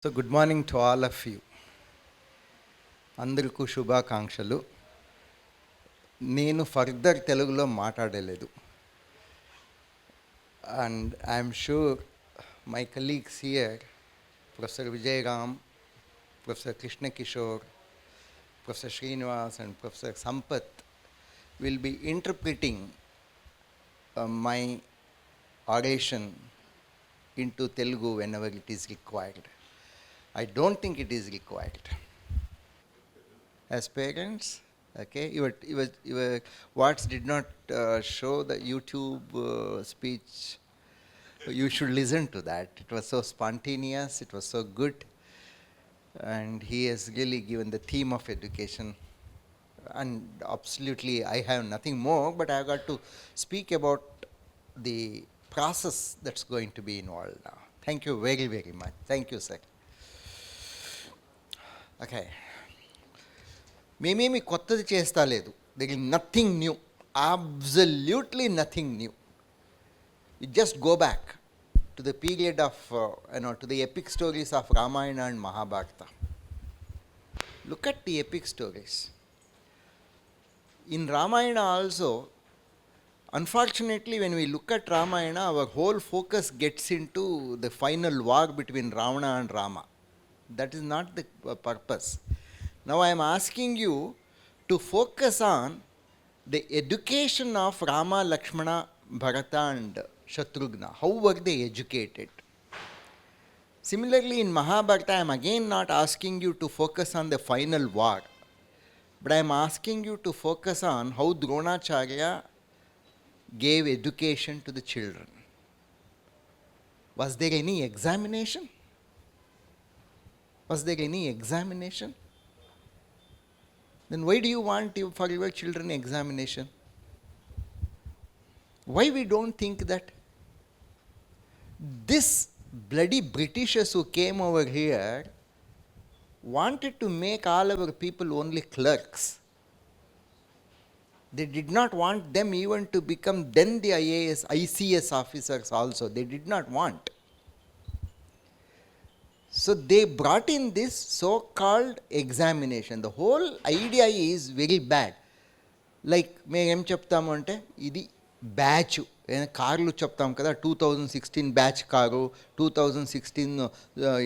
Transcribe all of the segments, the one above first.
So good morning to all of you. అందరికీ శుభాకాంక్షలు. నేను ఫర్దర్ తెలుగులో మాట్లాడలేదు. And I'm sure my colleagues here, Professor Vijay Ram, Professor Krishna Kishore, Professor Srinivas and Professor Sampath will be interpreting my oration into Telugu whenever it is required. I don't think it is required. As parents, okay, your words did not show the YouTube speech. You should listen to that. It was so spontaneous, it was so good, and he has really given the theme of education. And absolutely, I have nothing more, but I have got to speak about the process that's going to be involved now. Thank you very, very much. Thank you, sir. Okay. మేమేమి కొత్తది చేస్తా లేదు. There is nothing new, absolutely nothing new. You just go back to the period off to the epic stories of Ramayana and Mahabharata. Look at the epic stories. In Ramayana also, unfortunately, when we look at Ramayana, our whole focus gets into the final war between Ravana and Rama. That is not the purpose. Now I am asking you to focus on the education of Rama, Lakshmana, Bharata and Shatrughna. How were they educated? Similarly, in Mahabharata, I am again not asking you to focus on the final war, but I am asking you to focus on how Dronacharya gave education to the children. Was there any examination? Was there any examination? Then why do you want for your children examination? Why we don't think that? This bloody Britishers who came over here wanted to make all our people only clerks. They did not want them even to become then the IAS, ICS officers also. They did not want. So they brought in this so-called examination. The whole idea is very bad. Like, మేము ఏం చెప్తాము అంటే ఇది batch. కార్లు చెప్తాం కదా, 2016 batch car, 2016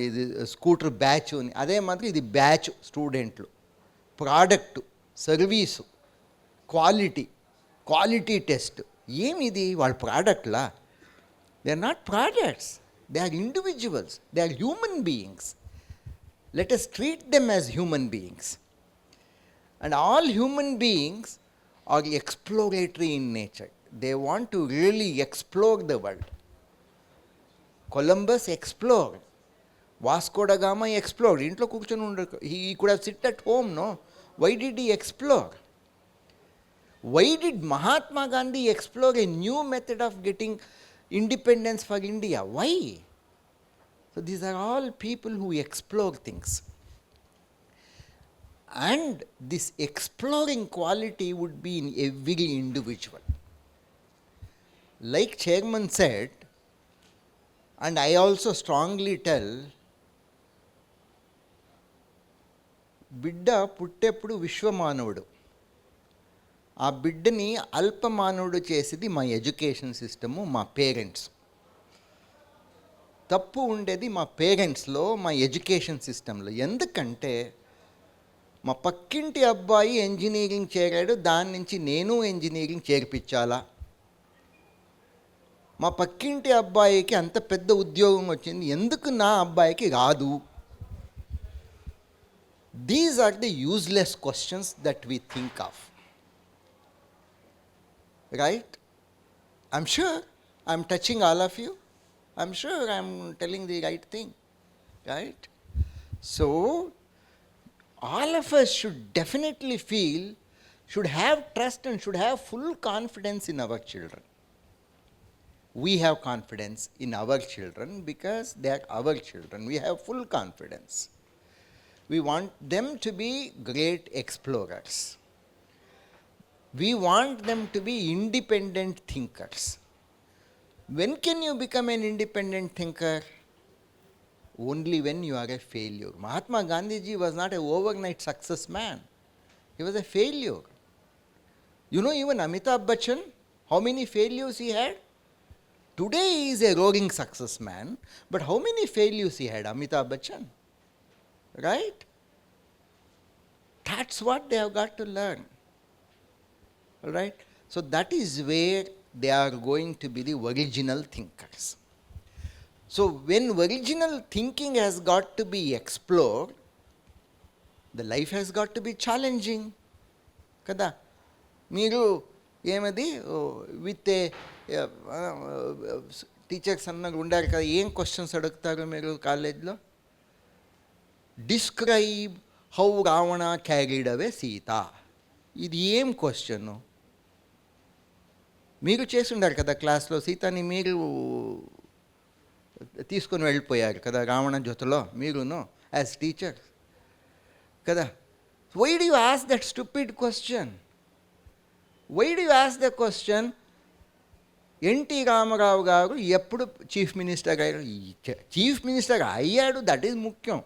ఇది scooter batch అని. అదే మాదిరి ఇది బ్యాచ్ స్టూడెంట్లు. Product, service, quality test. ఏమిది వాళ్ళ ప్రోడక్ట్లా? They are not products. They are individuals. They are human beings. Let us treat them as human beings. And all human beings are exploratory in nature. They want to really explore the world. Columbus explored. Vasco da Gama explored. Intlo కూర్చొని ఉండరు. He could have sit at home, no? Why did he explore? Why did Mahatma Gandhi explore a new method of getting independence for India? Why? So these are all people who explore things. And this exploring quality would be in every individual. Like Chairman said, and I also strongly tell, బిడ్డ పుట్టేప్పుడు విశ్వమానవుడు. ఆ బిడ్డని అల్పమానవుడు చేసేది మా education system, మా parents. తప్పు ఉండేది మా పేరెంట్స్లో, మా ఎడ్యుకేషన్ సిస్టంలో. ఎందుకంటే మా పక్కింటి అబ్బాయి ఇంజనీరింగ్ చేరాడు, దాని నుంచి నేను ఇంజనీరింగ్ చేర్పించాలా? మా పక్కింటి అబ్బాయికి అంత పెద్ద ఉద్యోగం వచ్చింది, ఎందుకు నా అబ్బాయికి రాదు? These are the useless questions that we think of. Right? I'm sure I'm touching all of you. I'm sure I'm telling the right thing. Right? So, all of us should definitely feel, should have trust and should have full confidence in our children. We have confidence in our children because they are our children. We have full confidence. We want them to be great explorers. We want them to be independent thinkers. When can you become an independent thinker? only when you are a failure. Mahatma Gandhiji was not an overnight success man. He was a failure. You know, even Amitabh Bachchan, how many failures he had? Today he is a roaring success man, but how many failures he had, Amitabh Bachchan? Right? That's what they have got to learn. All right? So that is where they are going to be the original thinkers. So when original thinking has got to be explored, the life has got to be challenging. Kada? Meeru ఏమది with a teachers అన్నగా ఉండారు కదా, ఏం questions అడుగుతారు మీరు కాలేజ్లో? Describe how Ravana carried away Sita. ఇది ఏం క్వశ్చన్? మీరు చేసి ఉండారు కదా క్లాస్లో, సీతని మీరు తీసుకొని వెళ్ళిపోయారు కదా రావణ జొతలో మీరును యాజ్ టీచర్ కదా. Why do you ask that stupid question? Why do you ask the question? NT Rama Rao garu ఎప్పుడు చీఫ్ మినిస్టర్ అయ్యారు? చీఫ్ మినిస్టర్ అయ్యాడు, దట్ ఈజ్ ముఖ్యం.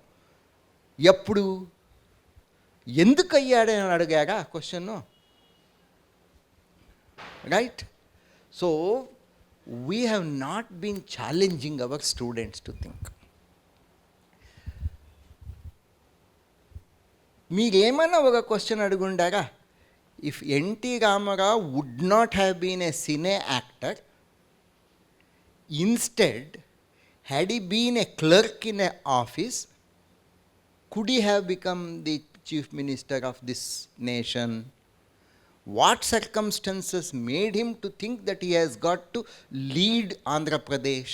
ఎప్పుడు, ఎందుకు అయ్యాడని అడిగారా question? Right? So we have not been challenging our students to think. మీరేమన్నా ఒక క్వశ్చన్ అడుగుండారా? If NT Rama Rao would not have been a cine actor, instead had he been a clerk in an office, could he have become the chief minister of this nation? What circumstances made him to think that he has got to lead Andhra Pradesh?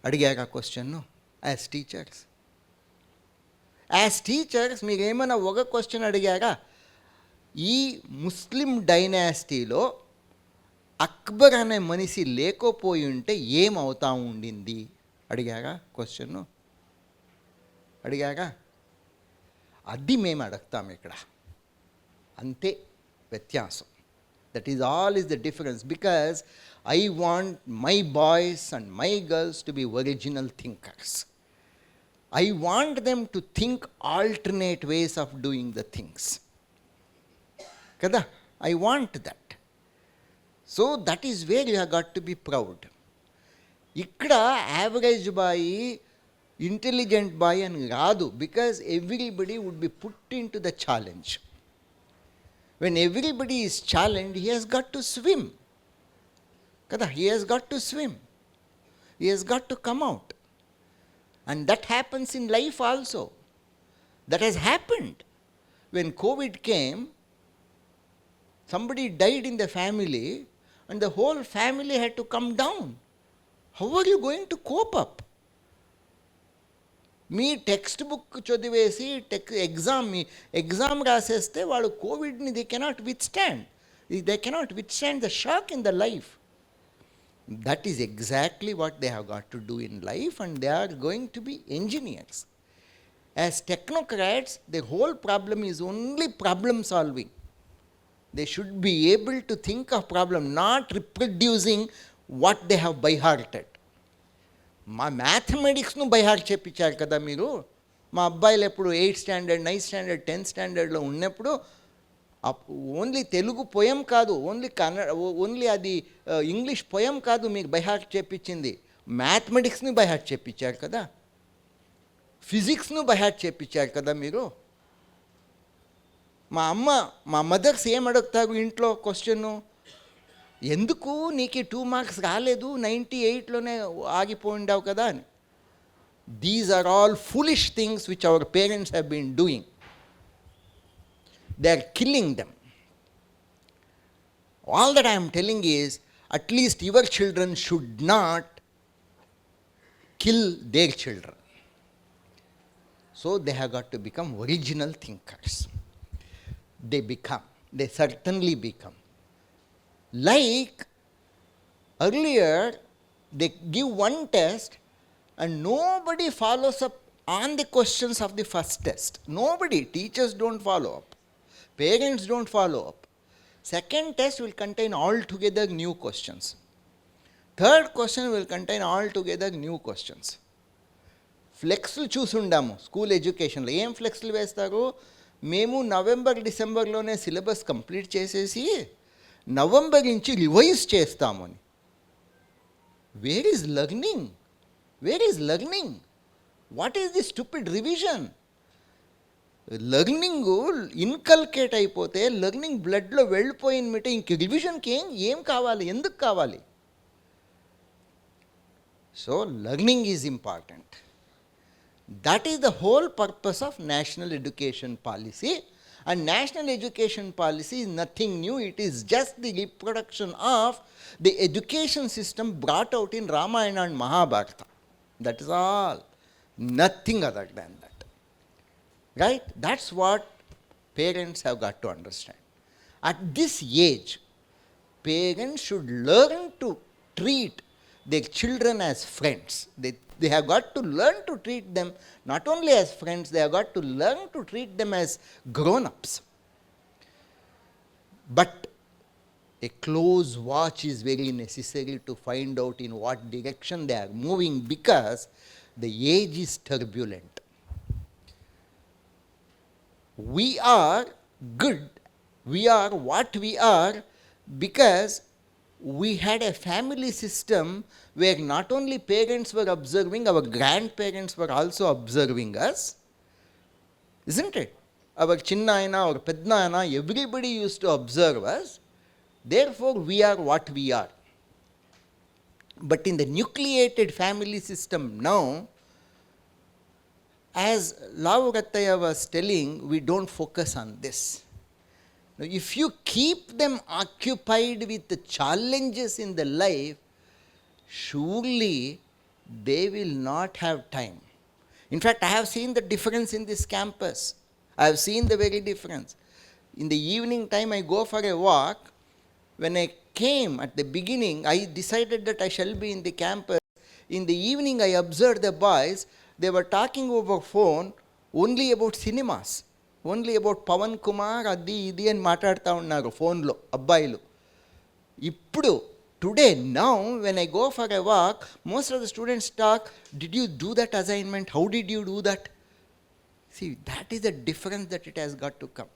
అడిగారా question as teachers? As teachers మీరు ఏమైనా ఒక question అడిగారా? ఈ ముస్లిం డైనాసిటీలో అక్బర్ అనే మనిషి లేకపోయి ఉంటే ఏమవుతా ఉండింది? అడిగారా క్వశ్చన్? అడిగారా? అది మేము అడుగుతాం ఇక్కడ, అంతే వ్యత్యాసం. That is all is the difference. Because I want my boys and my girls to be original thinkers. I want them to think alternate ways of doing the things కదా. I want that. So that is where you have got to be proud. ఇక్కడ average boy, intelligent boy అని రాదు. Because everybody would be put in to the challenge. When everybody is challenged, he has got to swim. Kada, he has got to swim. He has got to come out. And that happens in life also. That has happened. When COVID came, somebody died in the family and the whole family had to come down. How are you going to cope up? మీ text book చదివేసి exam రాసేస్తే వాళ్ళు కోవిడ్ని they cannot withstand. They cannot withstand the shock in the life. That is exactly what they have got to do in life, and they are going to be engineers. As technocrats, the whole problem is only problem solving. They should be able to think of problem, not reproducing what they have by hearted. మా మ్యాథమెటిక్స్ను by heart చెప్పించారు కదా మీరు. మా అబ్బాయిలు ఎప్పుడు 8th standard 9th standard 10th స్టాండర్డ్లో ఉన్నప్పుడు only Telugu poem కాదు, only అది ఇంగ్లీష్ పోయం కాదు మీకు బై హార్ట్ చెప్పించింది, మ్యాథమెటిక్స్ని బై హార్ట్ చెప్పించారు కదా, ఫిజిక్స్ను బై హార్ట్ చెప్పించారు కదా మీరు. మా మదర్స్ ఏం అడుగుతారు ఇంట్లో క్వశ్చన్? ఎందుకు నీకు 2 మార్క్స్ రాలేదు, 98లోనే ఆగిపోయిండావు కదా అని. These are all foolish things which our parents have been doing. They are killing them. All that I am telling is, at least your children should not kill their children. So they have got to become original thinkers. They certainly become. Like earlier, they give one test and nobody follows up on the questions of the first test. Nobody. Teachers don't follow up. Parents don't follow up. Second test will contain altogether new questions. Third question will contain altogether new questions. ఫ్లెక్స్లు చూసుండాము school ఎడ్యుకేషన్లో. ఏం ఫ్లెక్స్లు వేస్తారు? మేము November డిసెంబర్లోనే syllabus complete చేసేసి November నుంచి రివైజ్ చేస్తామని. Where is learning? Where is learning? What is the stupid revision? Learning inculcate అయిపోతే, లర్నింగ్ బ్లడ్లో వెళ్ళిపోయిన మీట ఇంక రివిజన్కి ఏం కావాలి, ఎందుకు కావాలి? So learning is important. That is the whole purpose of national education policy, and national education policy is nothing new. It is just the reproduction of the education system brought out in Ramayana and Mahabharata. That is all, nothing other than that, right? That's what parents have got to understand. At this age, parents should learn to treat their children as friends. They have got to learn to treat them not only as friends, they have got to learn to treat them as grown-ups. But a close watch is very necessary to find out in what direction they are moving, because the age is turbulent. We are good, we are what we are because we had a family system where not only parents were observing, our grandparents were also observing us, isn't it? Our chinnayana or peddayana, everybody used to observe us. Therefore, we are what we are. But in the nucleated family system now, as Lavurattaya was telling, we don't focus on this. Now, if you keep them occupied with the challenges in the life, surely they will not have time. In fact, I have seen the difference in this campus. I have seen the very difference. In the evening time, I go for a walk. When I came at the beginning, I decided that I shall be in the campus. In the evening, I observed the boys. They were talking over phone only about cinemas. Only about Pavan Kumar అది ఇది అని మాట్లాడుతూ ఉన్నారు ఫోన్లో అబ్బాయిలు. ఇప్పుడు today now when I go for a walk, most of the students talk, did you do that assignment, how did you do that? See that is the difference that it has got to come.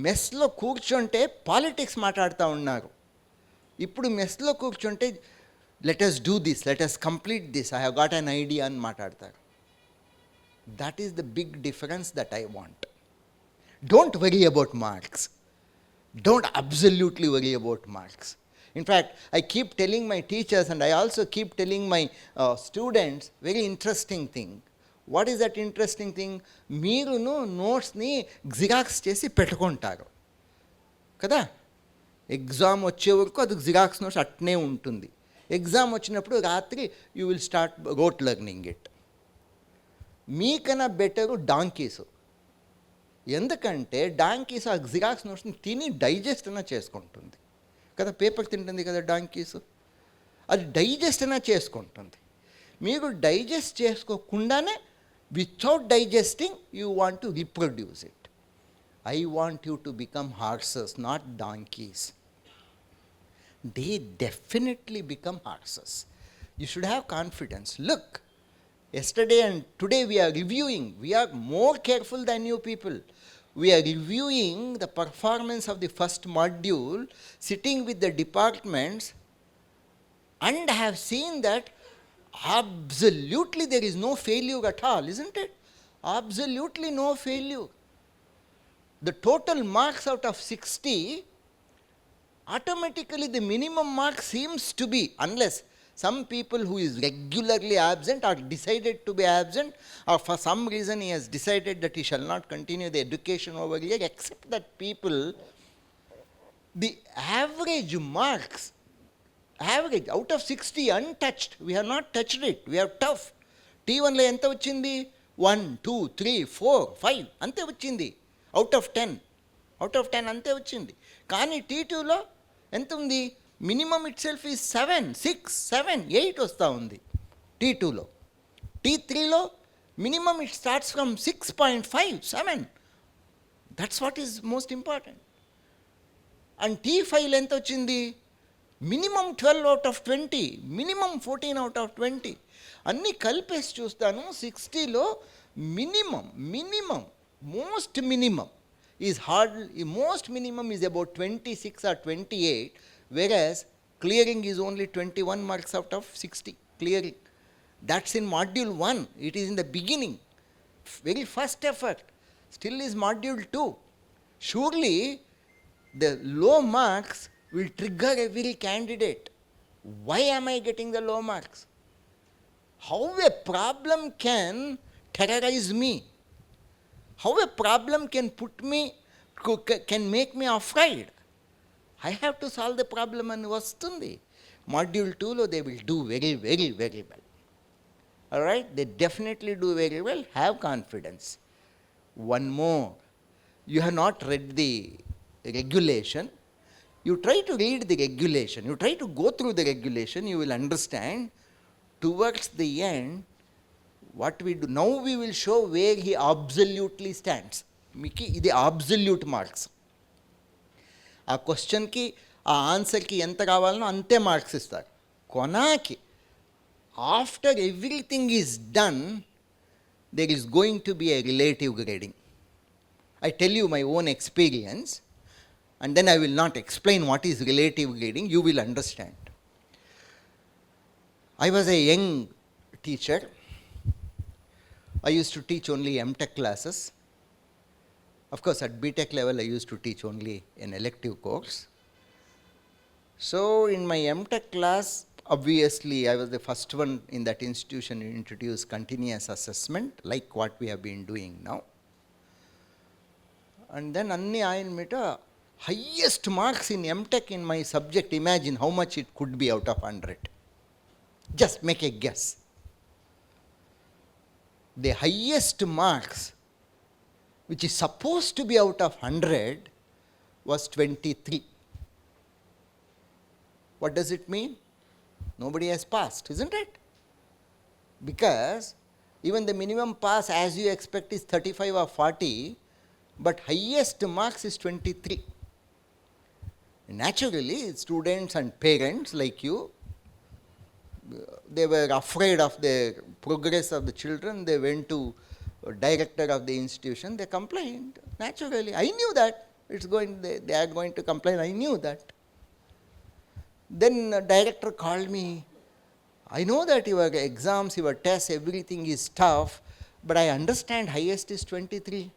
మెస్లో కూర్చుంటే politics మాట్లాడుతూ ఉన్నారు. ఇప్పుడు మెస్లో కూర్చుంటే let us do this, let us complete this, I have got an idea అని మాట్లాడతారు. That is the big difference that I want. Don't worry about marks. Don't absolutely worry about marks. In fact, I keep telling my teachers and I also keep telling my students very interesting thing. What is that interesting thing? మీరును నోట్స్ని xerox చేసి పెట్టుకుంటారు కదా. Exam వచ్చే వరకు అది xerox notes అట్నే ఉంటుంది. Exam వచ్చినప్పుడు రాత్రి you will start rote learning it. మీకన్నా బెటరు డాంకీస్. ఎందుకంటే డాంకీస్ ఆ జిరాక్స్ నోట్స్ని తిని డైజెస్ట్ అయినా చేసుకుంటుంది కదా. పేపర్ తింటుంది కదా డాంకీస్, అది డైజెస్ట్ అయినా చేసుకుంటుంది. మీరు డైజెస్ట్ చేసుకోకుండానే without digesting you want to reproduce it. I want you to become horses, not donkeys. They definitely become horses. You should have confidence. Look, yesterday and today we are reviewing. We are more careful than you people. We are reviewing the performance of the first module, sitting with the departments, and have seen that absolutely there is no failure at all, isn't it? Absolutely no failure. The total marks out of 60, automatically the minimum mark seems to be, unless some people who is regularly absent or decided to be absent, or for some reason he has decided that he shall not continue the education over here, except that people, the average marks, average out of 60 untouched, we have not touched it, we are tough. T1 లో ఎంత వచ్చింది? 1 2 3 4 5 అంతే వచ్చింది. Out of 10 అంతే వచ్చింది. కానీ T2లో ఎంత ఉంది? మినిమం ఇట్ సెల్ఫ్ ఈజ్ 7 6 7 8 వస్తూ ఉంది T2లో. T3లో minimum it starts from 6.5 7. That's what is most important. And T5లో ఎంత వచ్చింది? minimum 12 out of 20, minimum 14 out of 20. అన్నీ కలిపేసి చూస్తాను 60లో minimum, most minimum is most minimum is about 26 or 28, whereas clearing is only 21 marks out of 60, clearing. That's in module 1, it is in the beginning, very first effort, still is module 2. Surely the low marks will trigger every candidate. Why am I getting the low marks? How a problem can terrorize me? How a problem can can make me afraid? I have to solve the problem and vastundi. Module 2 they will do very well. All right, they definitely do very well. Have confidence. One more, you have not read the regulation. You try to read the regulation, you try to go through the regulation, you will understand towards the end what we do. Now we will show where he absolutely stands. Miki idi absolute marks. ఆ క్వశ్చన్కి ఆ ఆన్సర్కి ఎంత కావాలనో అంతే marks ఇస్తారు. కొనాకి after everything is done there is going to be a relative grading. I tell you my own experience, and then I will not explain what is relative grading, you will understand. I was a young teacher. I used to teach only M.Tech classes. Of course, at B.Tech level, I used to teach only an elective course. So, in my M.Tech class, obviously, I was the first one in that institution to introduce continuous assessment, like what we have been doing now. And then, Anni Ayan Mita, highest marks in M.Tech in my subject, imagine how much it could be out of 100. Just make a guess. The highest marks, which is supposed to be out of 100, was 23. What does it mean? Nobody has passed, isn't it? Because even the minimum pass, as you expect, is 35 or 40, but highest marks is 23. Naturally, students and parents like you, they were afraid of the progress of the children. They went to director of the institution. They complained. Naturally, I knew that they are going to complain. I knew that. Then director called me. I know that your exams, your tests, everything is tough, but I understand highest is 23.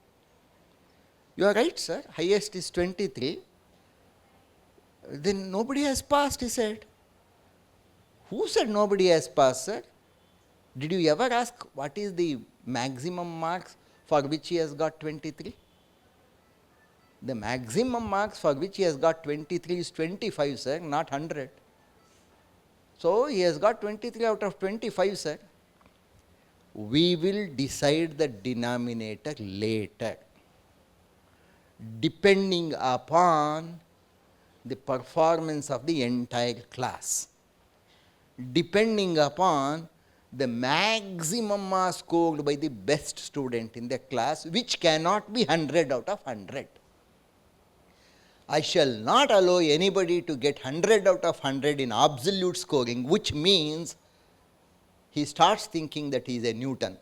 You are right, sir. Highest is 23. Then nobody has passed, he said. Who said nobody has passed, sir? Did you ever ask what is the maximum marks for which he has got 23? The maximum marks for which he has got 23 is 25, sir, not 100. So, he has got 23 out of 25, sir. We will decide the denominator later, depending upon the performance of the entire class, depending upon the maximum marks scored by the best student in the class, which cannot be 100 out of 100. I shall not allow anybody to get 100 out of 100 in absolute scoring, which means he starts thinking that he is a Newton.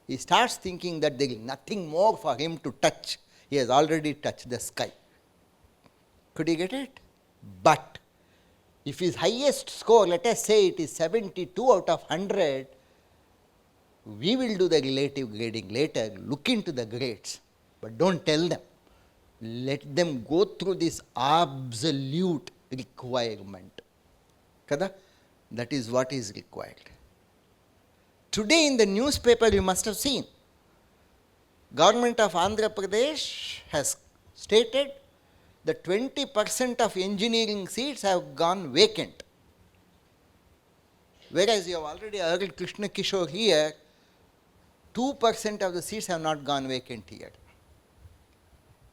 He starts thinking that there is nothing more for him to touch. He has already touched the sky. Could you get it? But if his highest score, let us say it is 72 out of 100, we will do the relative grading later. Look into the grades, but don't tell them. Let them go through this absolute requirement. Kada? That is what is required. Today in the newspaper you must have seen, Government of Andhra Pradesh has stated that 20% of engineering seats have gone vacant. Whereas you have already heard Krishna Kishore here, 2% of the seats have not gone vacant here.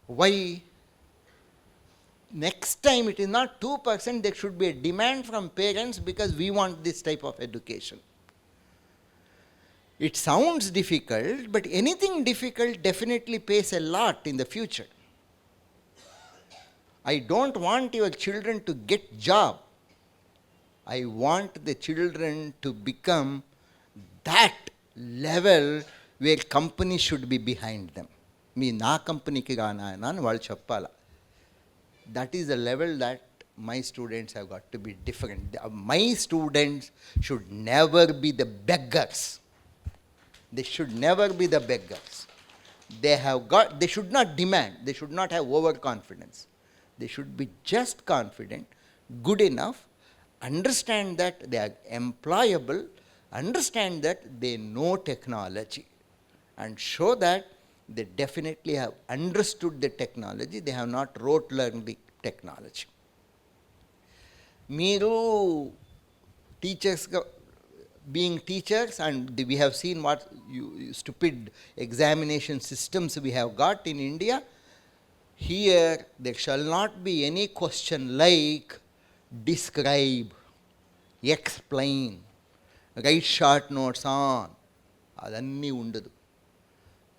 Why? Next time it is not 2%, there should be a demand from parents because we want this type of education. It sounds difficult, but anything difficult definitely pays a lot in the future. I don't want your children to get job I want the children to become that level where company should be behind them. మీ నా కంపెనీకి రానాయన అని వాళ్ళు చెప్పాలి. That is the level that my students have got to be different. My students should never be the beggars. They should never be the beggars. They should not demand, they should not have overconfidence. They should be just confident, good enough, understand that they are employable, understand that they know technology, and show that they definitely have understood the technology, they have not rote learned the technology. Meeru teachers, being teachers, and we have seen what stupid examination systems we have got in India. Here there shall not be any question like describe, explain, write short notes on. Adanni undadu.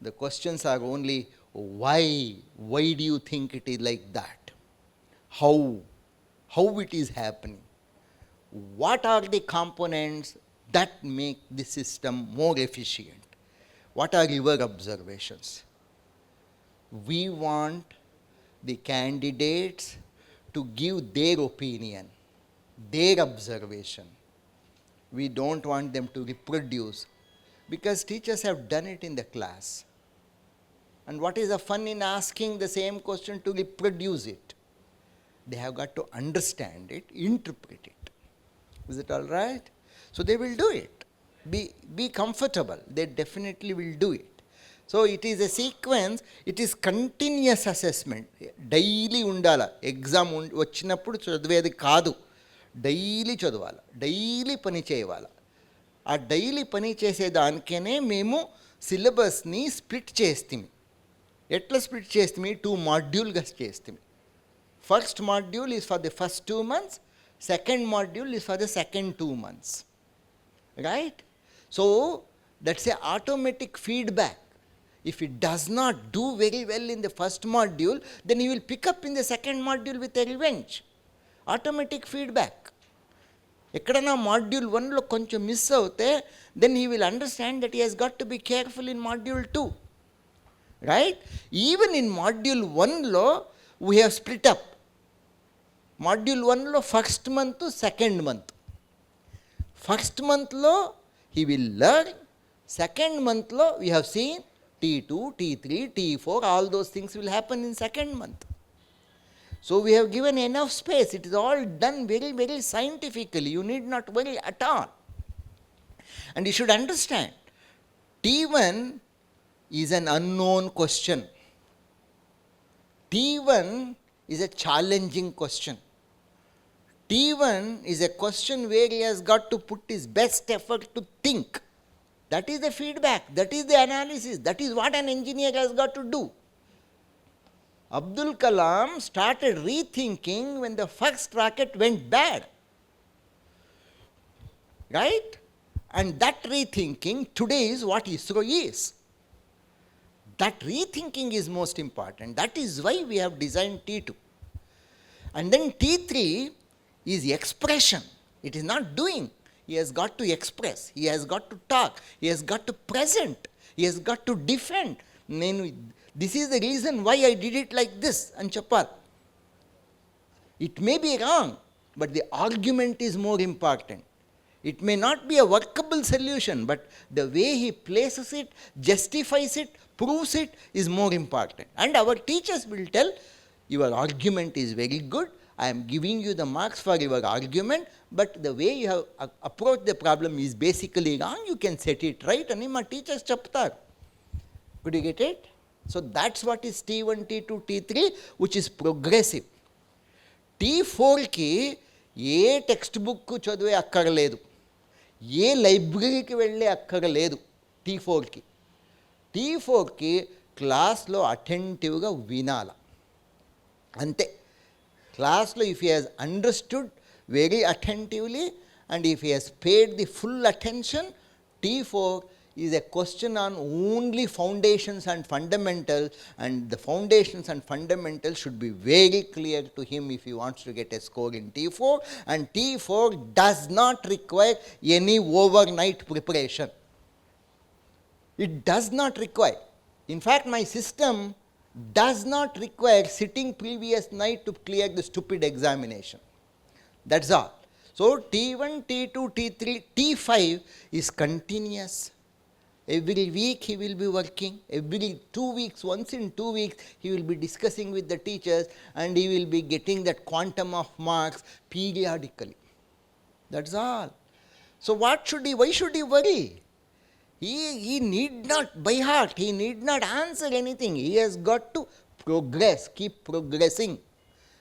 The questions are only why do you think it is like that? How it is happening? What are the components that make the system more efficient? What are your observations? We want the candidates to give their opinion, their observation. We don't want them to reproduce, because teachers have done it in the class. And what is the fun in asking the same question to reproduce it? They have got to understand it, interpret it. Is it all right? So they will do it. Be comfortable. They definitely will do it. So it is a sequence, it is continuous assessment. Daily undala. Exam vachinappudu chaduvedi kaadu. Daily చదవాలి, daily పని చేయాలి. ఆ daily పని చేసేదానికనే మేము సిలబస్ని split చేస్తాము. ఎట్లా split చేస్తాము? 2 మాడ్యూల్గా చేస్తాము. First module is for the first 2 months, second module is for the second 2 months. Right? So that's a automatic feedback. If it does not do very well in the first module, then he will pick up in the second module with a revenge. Automatic feedback. ఎక్కడన్నా module 1లో కొంచెం miss అవుతే then he will understand that he has got to be careful in module 2. Right? Even in module 1లో we have split up. Module 1లో first month to second month. First monthలో he will learn, second monthలో we have seen T2, T3, T4, all those things will happen in second month. So we have given enough space. It is all done very, very scientifically. You need not worry at all. And you should understand, T1 is an unknown question. T1 is a challenging question. T1 is a question where he has got to put his best effort to think. That is the feedback, that is the analysis, that is what an engineer has got to do. Abdul Kalam started rethinking when the first rocket went bad. Right? And that rethinking today is what ISRO is. That rethinking is most important. That is why we have designed T2. And then T3 is expression. It is not doing. He has got to express. He has got to talk. He has got to present. He has got to defend. This is the reason why I did it like this, and Chapal. It may be wrong, but the argument is more important. It may not be a workable solution, but the way he places it, justifies it, proves it is more important. And our teachers will tell, your argument is very good, I am giving you the marks for your argument, but the way you have approached the problem is basically wrong, you can set it right. And my teachers chaptar. Could you get it? So that's what is T1, T2, T3, which is progressive. T4కి ఏ text book చదివే అక్కర్లేదు, ఏ లైబ్రరీకి వెళ్ళే అక్కర్లేదు. T4కి క్లాస్లో అటెంటివ్గా వినాల అంతే. క్లాస్లో if he has understood very attentively and if he has paid the full attention, T4 is a question on only foundations and fundamentals, and the foundations and fundamentals should be very clear to him if he wants to get a score in T4, and T4 does not require any overnight preparation. It does not require. In fact, my system does not require sitting previous night to clear the stupid examination. That's all. So, T1, T2, T3, T5 is continuous. Every week he will be working, every 2 weeks, once in 2 weeks he will be discussing with the teachers, and he will be getting that quantum of marks periodically. That's all. So, why should he worry? He need not, by heart, he need not answer anything. He has got to progress, keep progressing,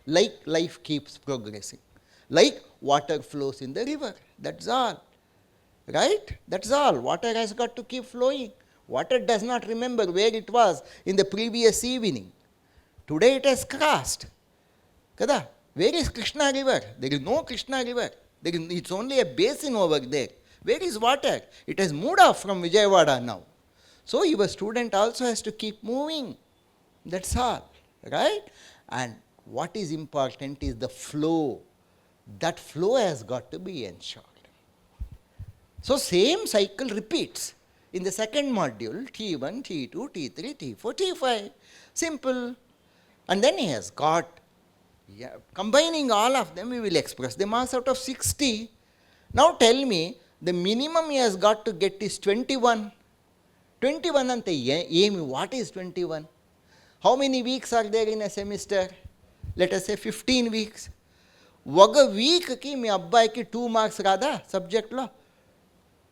like life keeps progressing, like water flows in the river. That's all. Right? That's all. Water has got to keep flowing. Water does not remember where it was in the previous evening. Today it has crossed. Kada? Where is Krishna river? There is no Krishna river. It's only a basin over there. Where is water? It has moved off from Vijayawada now. So your student also has to keep moving. That's all. Right? And what is important is the flow. That flow has got to be ensured. So, same cycle repeats in the second module, T1, T2, T3, T4, T5. Simple. And then he has got, combining all of them, we will express the marks out of 60. Now tell me, the minimum he has got to get is 21. 21 ante, what is 21? How many weeks are there in a semester? Let us say 15 weeks. One week ki mi abbai ki 2 marks rada subject lo.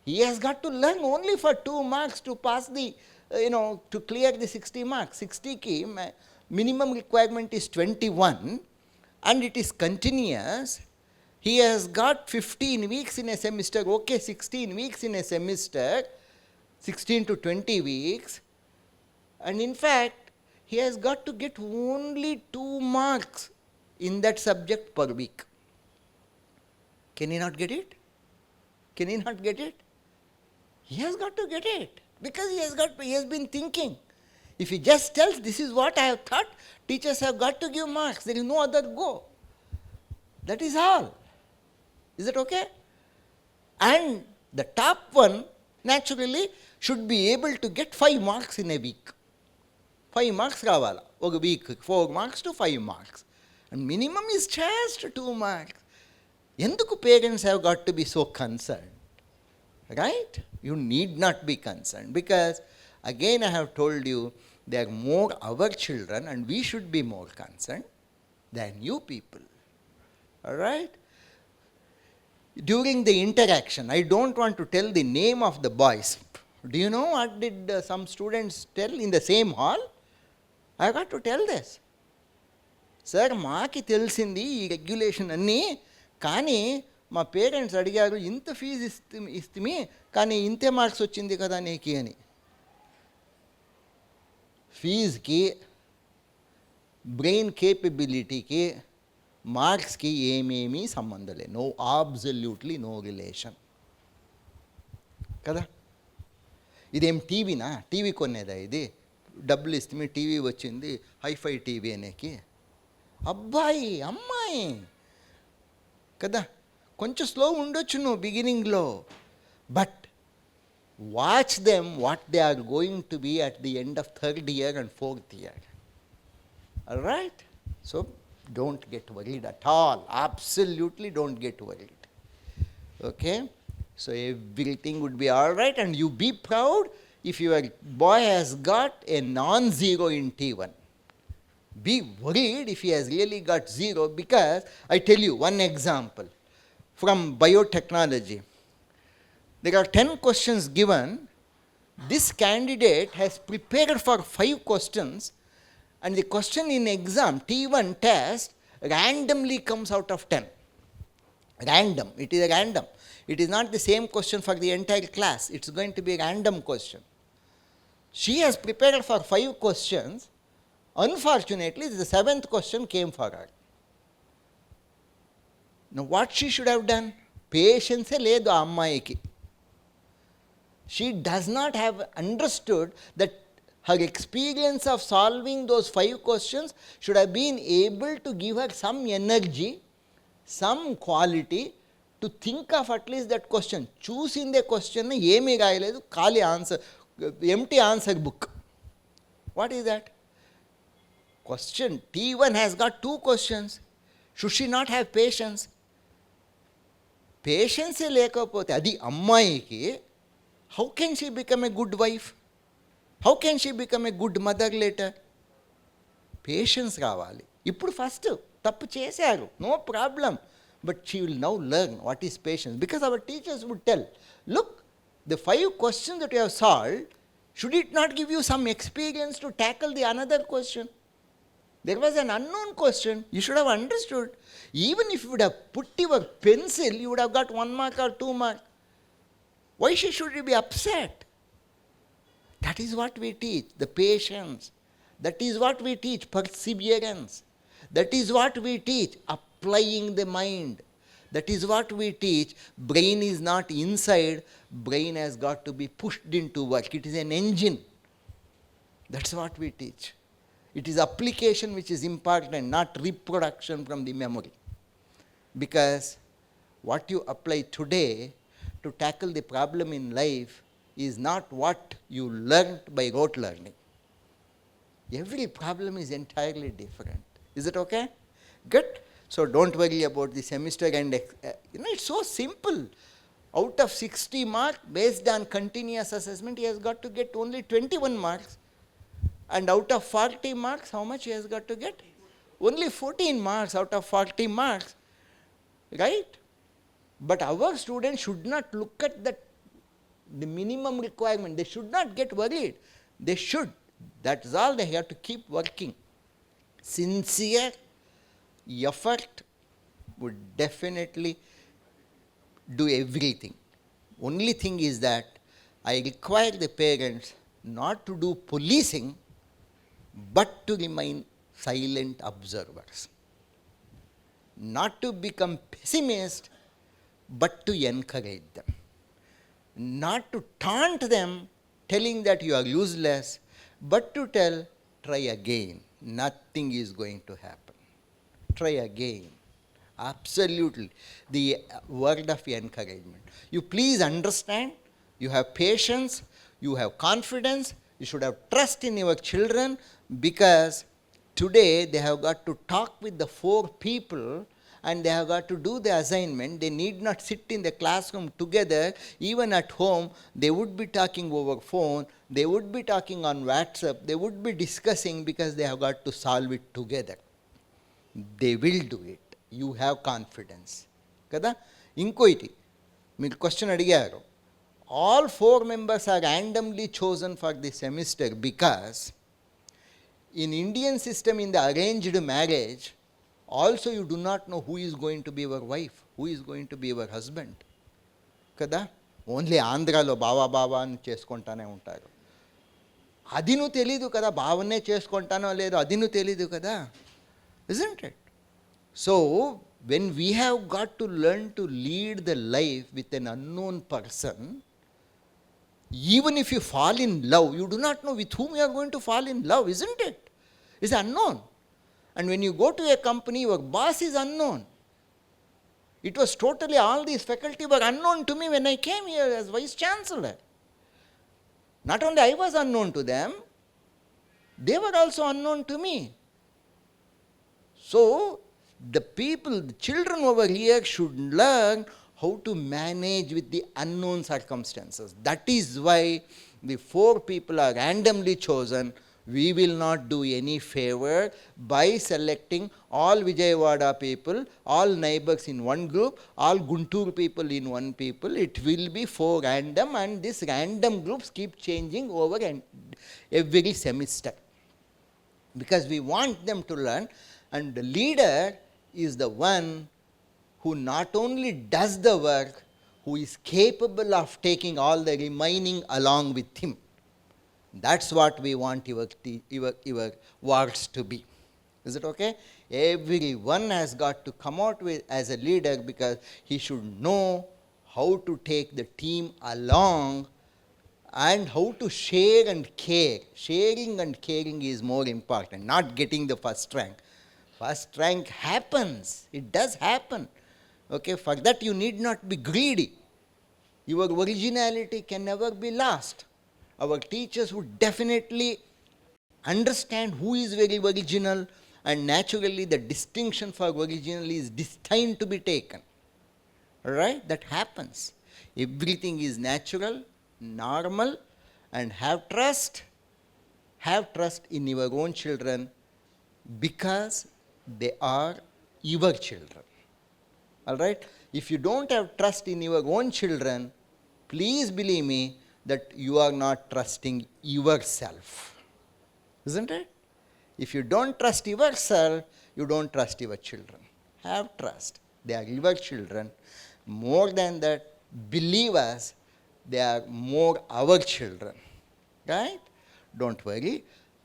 He has got to learn only for 2 marks to pass the, to clear the 60 marks. 60 ki minimum requirement is 21 and it is continuous. He has got 15 weeks in a semester, okay, 16 weeks in a semester, 16 to 20 weeks. And in fact, he has got to get only 2 marks in that subject per week. Can he not get it? Can he not get it? He has got to get it because he has been thinking. If he just tells this is what I have thought, teachers have got to give marks. There is no other go. That is all. Is it okay? And the top one naturally should be able to get 5 marks in a week. 5 marks ravala. Oka week 4 marks to 5 marks. And minimum is just 2 marks. Enduku parents have got to be so concerned? Right? You need not be concerned because again I have told you they are more our children and we should be more concerned than you people. Alright? During the interaction, I don't want to tell the name of the boys. Do you know what did some students tell in the same hall? I got to tell this. Sir, maaki telisindi ee regulation anni కానీ మా parents అడిగారు ఇంత fee ఇస్తే కానీ ఇంతే marks వచ్చింది కదా నీకు అని. ఫీజుకి బ్రెయిన్ కేపబిలిటీకి మార్క్స్కి ఏమేమీ సంబంధం లేదు. నో, అబ్సల్యూట్లీ నో రిలేషన్ కదా. ఇదేం టీవీనా? టీవీ కొనేదా ఇది? డబ్బులు ఇస్తే టీవీ వచ్చింది హైఫై టీవీ అనేకి. అబ్బాయి అమ్మాయి కదా, కొంచెం స్లో ఉండొచ్చు నువ్వు బిగినింగ్లో, but watch them what they are going to be at the end of 3rd year and 4th year. Alright? So, don't get worried at all. Absolutely don't get worried. Okay? So, everything would be alright and you be proud if your boy has got a non-zero in T1. Be worried if he has really got 0 because I tell you one example from biotechnology. There are 10 questions given. This candidate has prepared for 5 questions and the question in exam T1 test randomly comes out of 10. Random. It is a random. It is not the same question for the entire class. It's going to be a random question. She has prepared for 5 questions. Unfortunately, the 7th question came for her. Now, what she should have done? Patience ledu aa ammayiki. She does not have understood that her experience of solving those 5 questions should have been able to give her some energy, some quality to think of at least that question. Choose in the question, emi rayaledu, khali answer, empty answer book. What is that? Question T1 has got 2 questions. Should she not have patience? Patience లేకపోతే అది అమ్మాయికి, how can she become a good wife? How can she become a good mother later? Patience కావాలి. ఇప్పుడు first తప్పు చేశారు, no problem. But she will now learn what is patience. Because our teachers would tell, look, the 5 questions that you have solved, should it not give you some experience to tackle the another question? There was an unknown question. You should have understood. Even if you would have put your pencil, you would have got 1 mark or 2 marks. Why should you be upset? That is what we teach, the patience. That is what we teach, perseverance. That is what we teach, applying the mind. That is what we teach, brain is not inside, brain has got to be pushed into work. It is an engine. That's what we teach. It is application which is important, not reproduction from the memory. Because what you apply today to tackle the problem in life is not what you learned by rote learning. Every problem is entirely different. Is it okay? Good. So don't worry about the semester and it's so simple. Out of 60 marks, based on continuous assessment, he has got to get only 21 marks. And out of 40 marks, how much he has got to get? Only 14 marks out of 40 marks. Right? But our students should not look at the minimum requirement. They should not get worried. They should. That's all. They have to keep working. Sincere effort would definitely do everything. Only thing is that I require the parents not to do policing, but to remain silent observers. Not to become pessimist, but to encourage them. Not to taunt them, telling that you are useless, but to tell, try again. Nothing is going to happen. Try again. Absolutely. The word of encouragement. You please understand, you have patience, you have confidence, you should have trust in your children, because today they have got to talk with the 4 people and they have got to do the assignment. They need not sit in the classroom together. Even at home, they would be talking over phone, they would be talking on WhatsApp, they would be discussing because they have got to solve it together. They will do it. You have confidence. Kada? Inkoiti, మీరు question అడిగారు. All 4 members are randomly chosen for the semester because in Indian system, in the arranged marriage, also you do not know who is going to be your wife, who is going to be your husband. Kada? Only ఆంధ్రాలో బావా అని చేసుకుంటానే ఉంటారు. అది నువ్వు తెలీదు కదా, బావనే చేసుకుంటానో లేదో అది నువ్వు తెలీదు కదా. Isn't it? So when we have got to learn to lead the life with an unknown person, even if you fall in love, you do not know with whom you are going to fall in love, isn't it? It's unknown. And when you go to a company, your boss is unknown. It was totally, all these faculty were unknown to me when I came here as Vice-Chancellor. Not only I was unknown to them, they were also unknown to me. So the people, the children over here should learn how to manage with the unknown circumstances. That is why the 4 people are randomly chosen. We will not do any favor by selecting all Vijayawada people, all neighbors in one group, all Guntur people in one people. It will be 4 random, and these random groups keep changing over every semester. Because we want them to learn, and the leader is the one who not only does the work, who is capable of taking all the remaining along with him. That's what we want your works to be. Is it okay? Everyone has got to come out with as a leader, because he should know how to take the team along and how to share and care. Sharing and caring is more important, not getting the first rank. First rank happens, it does happen. Okay, for that you need not be greedy. Your originality can never be lost. Our teachers would definitely understand who is very original, and naturally the distinction for original is destined to be taken. Right? That happens. Everything is natural, normal, and have trust. Have trust in your own children because they are your children. All right? If you don't have trust in your own children, please believe me that you are not trusting yourself. Isn't it? If you don't trust yourself, you don't trust your children. Have trust. They are your children. More than that, believe us, they are more our children. Right? Don't worry.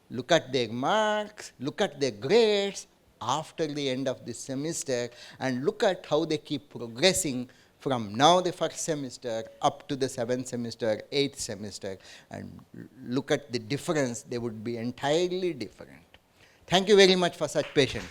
Look at their marks, look at their grades after the end of this semester, and look at how they keep progressing from now the first semester up to the 7th semester, 8th semester, and look at the difference. They would be entirely different. Thank you very much for such patience.